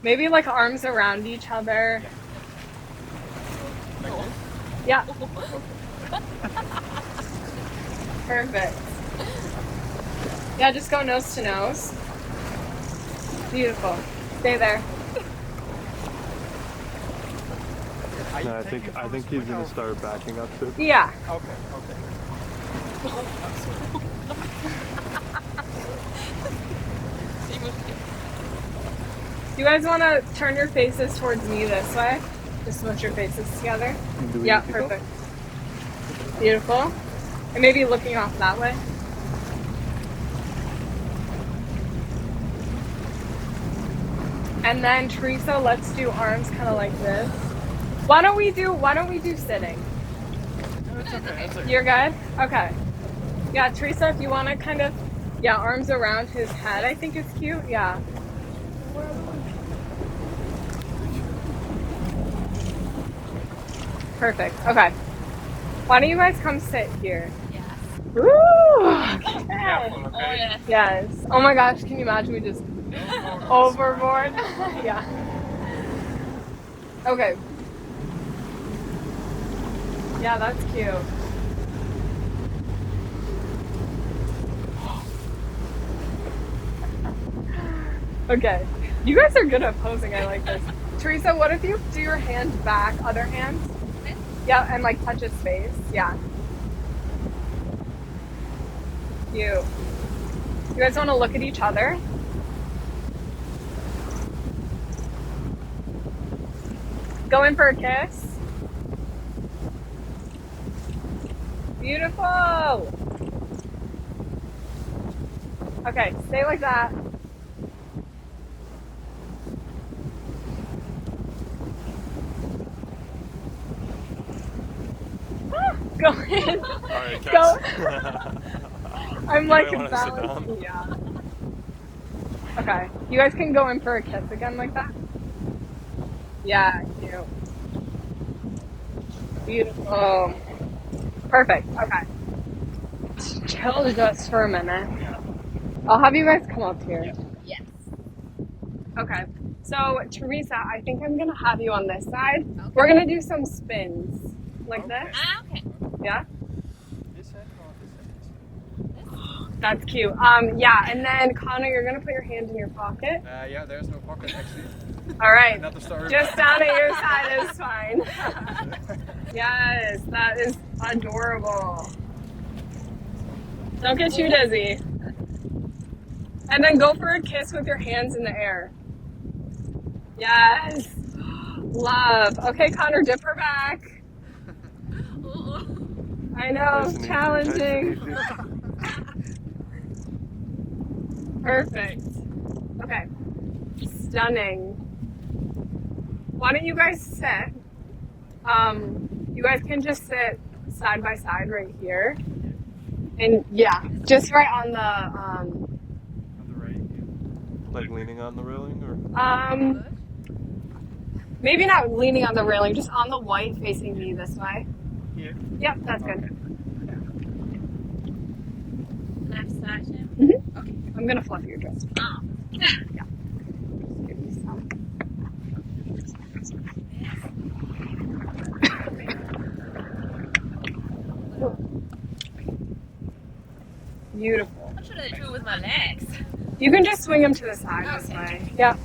Maybe like arms around each other. Like this? Yeah. Perfect. Yeah, just go nose to nose. Beautiful. Stay there. No, I think he's gonna start backing up too. Yeah. Okay, okay. You guys want to turn your faces towards me this way? Just smush your faces together. Do we Yeah, need to go? perfect. Beautiful. And maybe looking off that way. And then Teresa, let's do arms kind of like this. Why don't we do sitting? No, it's okay. It's okay. You're good? Okay. Yeah, Teresa, if you want to kind of, yeah, arms around his head, I think is cute. Yeah. Perfect. Okay. Why don't you guys come sit here? Yes. Woo! Okay. Careful, okay? Oh yeah. Yes. Oh my gosh, can you imagine we just overboard? Yeah. Okay. Yeah, that's cute. Okay. You guys are good at posing. I like this. Teresa, what if you do your hand back, other hand? This? Yeah, and like touch his face. Yeah. You. You guys want to look at each other? Go in for a kiss. Beautiful. Okay, stay like that. Go in. Alright, Go. guys. I'm like might wanna sit balancing. Yeah. Okay. You guys can go in for a kiss again like that. Yeah, cute. Beautiful. Perfect. Okay. Chill just for a minute. I'll have you guys come up here. Yes. Okay. So, Teresa, I think I'm gonna have you on this side. Okay. We're gonna do some spins. Like this. Ah, okay. Yeah? This side or this side? That's cute. Yeah, and then Connor, you're gonna put your hand in your pocket. Yeah, there's no pocket actually. All right. Another story. Just down at your side is fine. Yes, that is adorable. Don't get too dizzy. And then go for a kiss with your hands in the air. Yes. Love. Okay, Connor, dip her back. I know, Nice and easy, challenging. nice and easy. Perfect. Okay. Stunning. Why don't you guys sit? You guys can just sit side by side right here. And yeah, just right on the On the right. Like leaning on the railing or? Maybe not leaning on the railing, just on the white facing me this way. Here. Yep, that's good. Left side. Okay. I'm gonna fluff your dress. Oh. Yeah. Just give me some. Beautiful. What should I do with my legs? You can just swing them to the side this way. Yeah.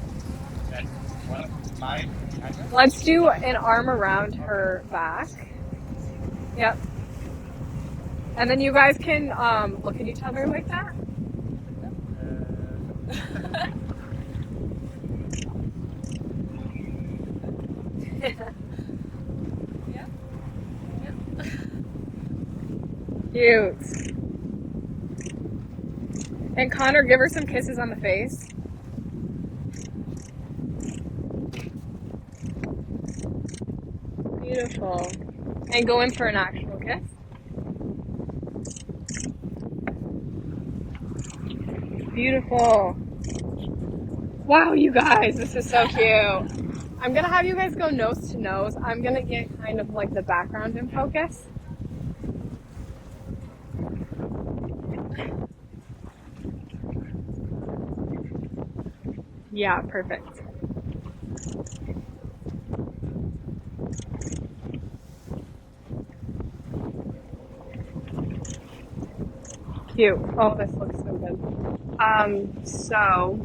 And well, mine. Let's do an arm around her back. Yep. And then you guys can look at each other like that. Cute. And Connor, give her some kisses on the face. Beautiful. And go in for an actual kiss. Beautiful. Wow, you guys, this is so cute. I'm gonna have you guys go nose to nose. I'm gonna get kind of like the background in focus. Yeah, perfect. Cute. Oh, this looks so good. So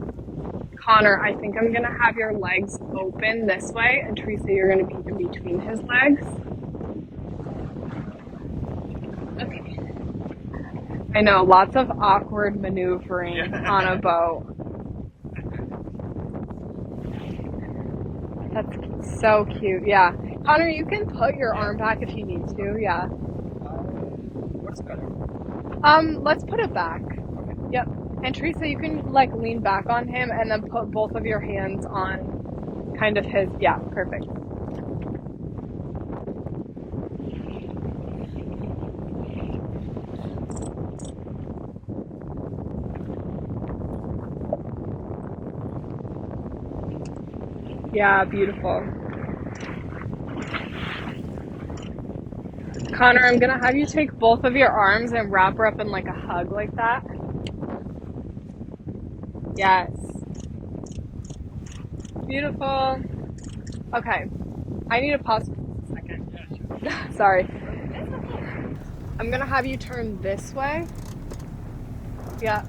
Connor, I think I'm gonna have your legs open this way, and Teresa, you're gonna be in between his legs. Okay. I know, lots of awkward maneuvering on a boat. That's so cute. Yeah, Connor, you can put your arm back if you need to. Yeah. What's better? Let's put it back. Okay. Yep. And Teresa, you can like lean back on him and then put both of your hands on kind of his. Yeah, perfect. Yeah, beautiful. Connor, I'm gonna have you take both of your arms and wrap her up in like a hug like that. Yes. Beautiful. Okay. I need to pause for a second. Yeah, sure. Sorry. I'm gonna have you turn this way. Yeah.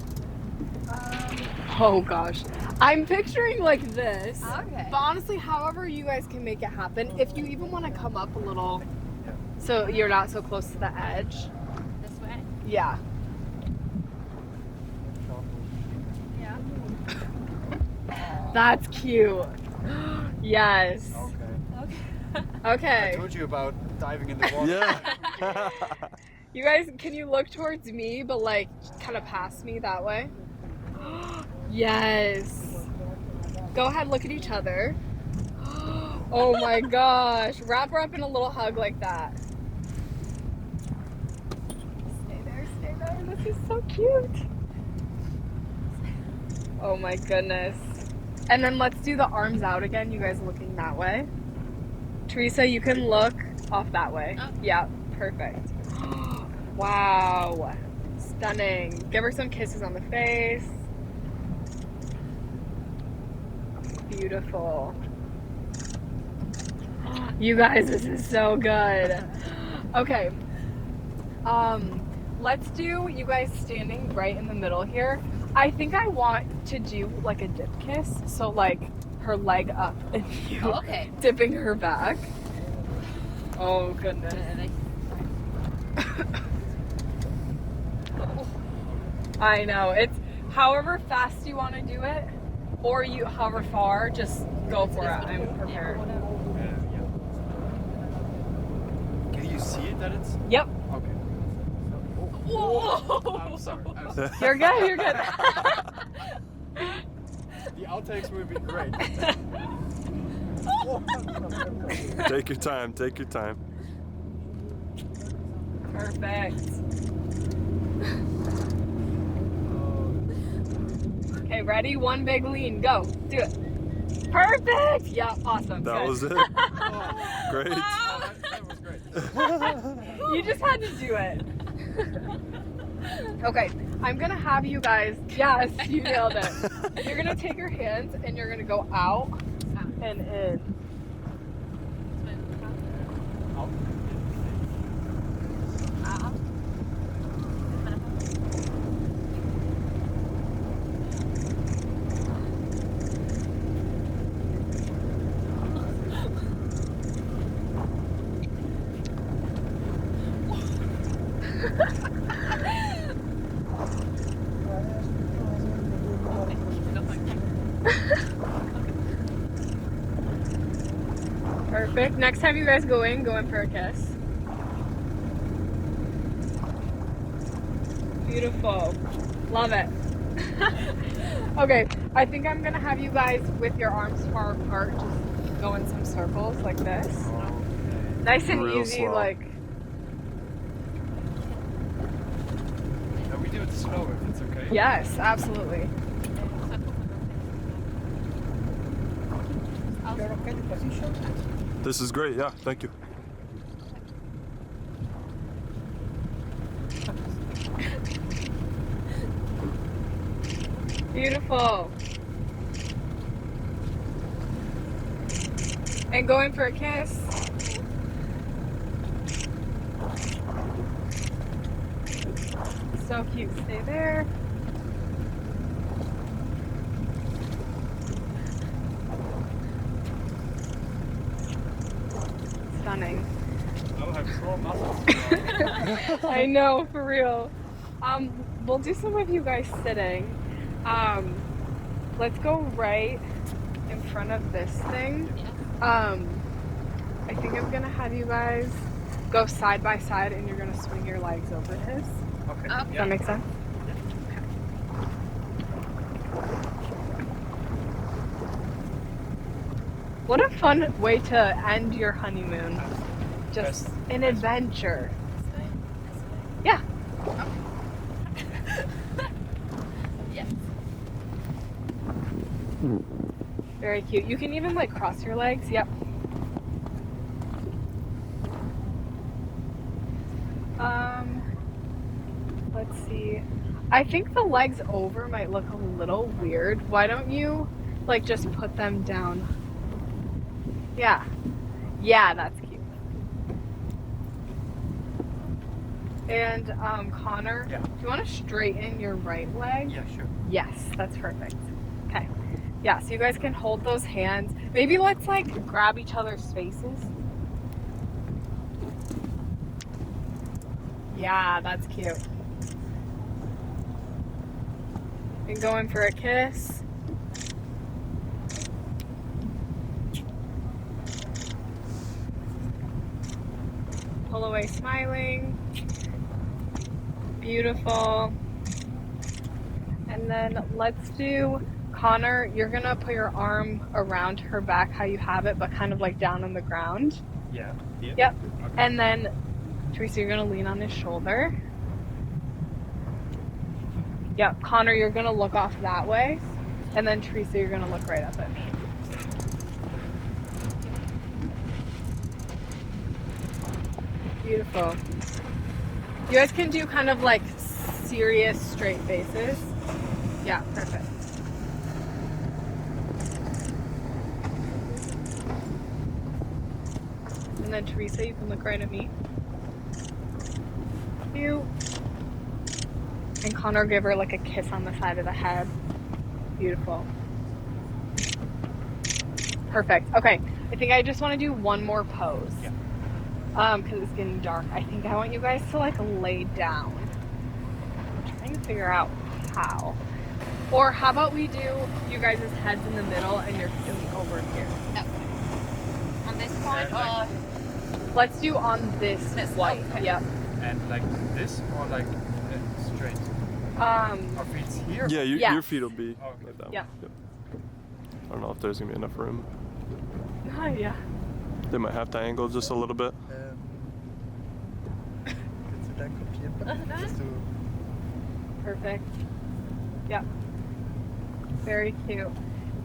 Oh gosh. I'm picturing like this. Okay. But honestly, however you guys can make it happen. If you even want to come up a little so you're not so close to the edge. This way? Yeah. Yeah. That's cute. Yes. Okay. I Okay. told you about diving in the water. Yeah. You guys, can you look towards me, but like kind of past me that way? Yes. Go ahead, look at each other. Oh my gosh. Wrap her up in a little hug like that. Stay there, stay there. This is so cute. Oh my goodness. And then let's do the arms out again. You guys looking that way. Teresa, you can look off that way. Oh. Yeah, perfect. Wow. Stunning. Give her some kisses on the face. Beautiful. You guys, this is so good. Okay. Let's do you guys standing right in the middle here. I think I want to do like a dip kiss. So like her leg up and you Oh, okay. dipping her back. Oh goodness. I know. It's however fast you want to do it, or you however far, just go for it. I'm prepared. Can you see it that it's? Yep. Okay. Whoa. I'm sorry. I'm sorry. You're good. You're good. The outtakes would be great. Take your time. Take your time. Perfect. Okay, ready? One big lean. Go. Do it. Perfect. Yeah. Awesome. That Good. was it. Great. Oh, that was great. You just had to do it. Okay, I'm gonna have you guys. Yes, you nailed it. You're gonna take your hands and you're gonna go out and in. Perfect. Next time you guys go in for a kiss. Beautiful. Love it. Okay, I think I'm gonna have you guys with your arms far apart just go in some circles like this. Nice and Real easy, slow. like. Can we do it slow if it's okay? Yes, absolutely. You're okay the position? This is great. Yeah. Thank you. Beautiful. And going for a kiss. So cute. Stay there. Stunning. I'll have sore muscles. I know, for real. We'll do some of you guys sitting. Let's go right in front of this thing. I think I'm gonna have you guys go side by side and you're gonna swing your legs over his. Okay. Does that make sense? Okay. What a fun way to end your honeymoon. Just an adventure. This way? This way? Yeah. Yes. Very cute. You can even like cross your legs. Yep. Let's see. I think the legs over might look a little weird. Why don't you like just put them down? Yeah. Yeah, that's cute. And Connor, Yeah. do you want to straighten your right leg? Yeah, sure. Yes, that's perfect. Okay. Yeah, so you guys can hold those hands. Maybe let's like grab each other's faces. Yeah, that's cute. And going for a kiss. Pull away smiling. Beautiful. And then let's do Connor, you're gonna put your arm around her back how you have it, but kind of like down on the ground. Yeah. Here? Yep. Okay. And then Teresa, you're gonna lean on his shoulder. Yep. Connor, you're gonna look off that way. And then Teresa, you're gonna look right up at me. Beautiful. You guys can do kind of like serious straight faces. Yeah, perfect. And then Teresa, you can look right at me. You. And Connor, give her like a kiss on the side of the head. Beautiful. Perfect. Okay, I think I just want to do one more pose. Yeah. Because it's getting dark. I think I want you guys to like lay down. I'm trying to figure out how. Or how about we do you guys' heads in the middle and your feet over here? Okay. On this point Yeah, or Let's do on this This, white. okay. Yep. And like this or like straight? Our feet's here? Yeah, Yes. your feet will be Okay. like that. Yeah. Yep. I don't know if there's gonna be enough room. Oh, yeah. They might have to angle just a little bit. Kannst du da kopieren? Dass du Perfect. Yep. Very cute.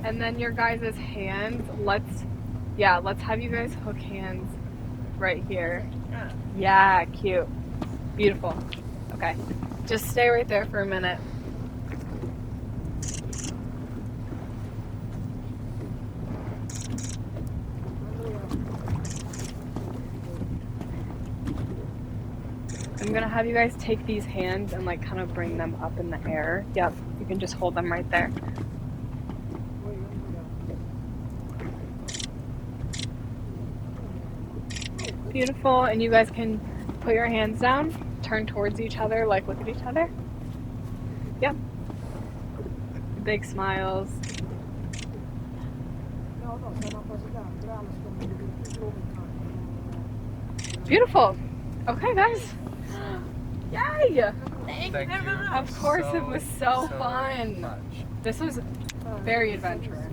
And then your guys' hands, let's have you guys hook hands right here. Yeah, cute. Beautiful. Okay. Just stay right there for a minute. I'm gonna have you guys take these hands and like kind of bring them up in the air. Yep, you can just hold them right there. Beautiful, and you guys can put your hands down, turn towards each other, like look at each other. Yep. Big smiles. Beautiful. Okay, guys. Yay! Thank Thank you you. very much. Of course, it was so fun. much. This was very adventurous.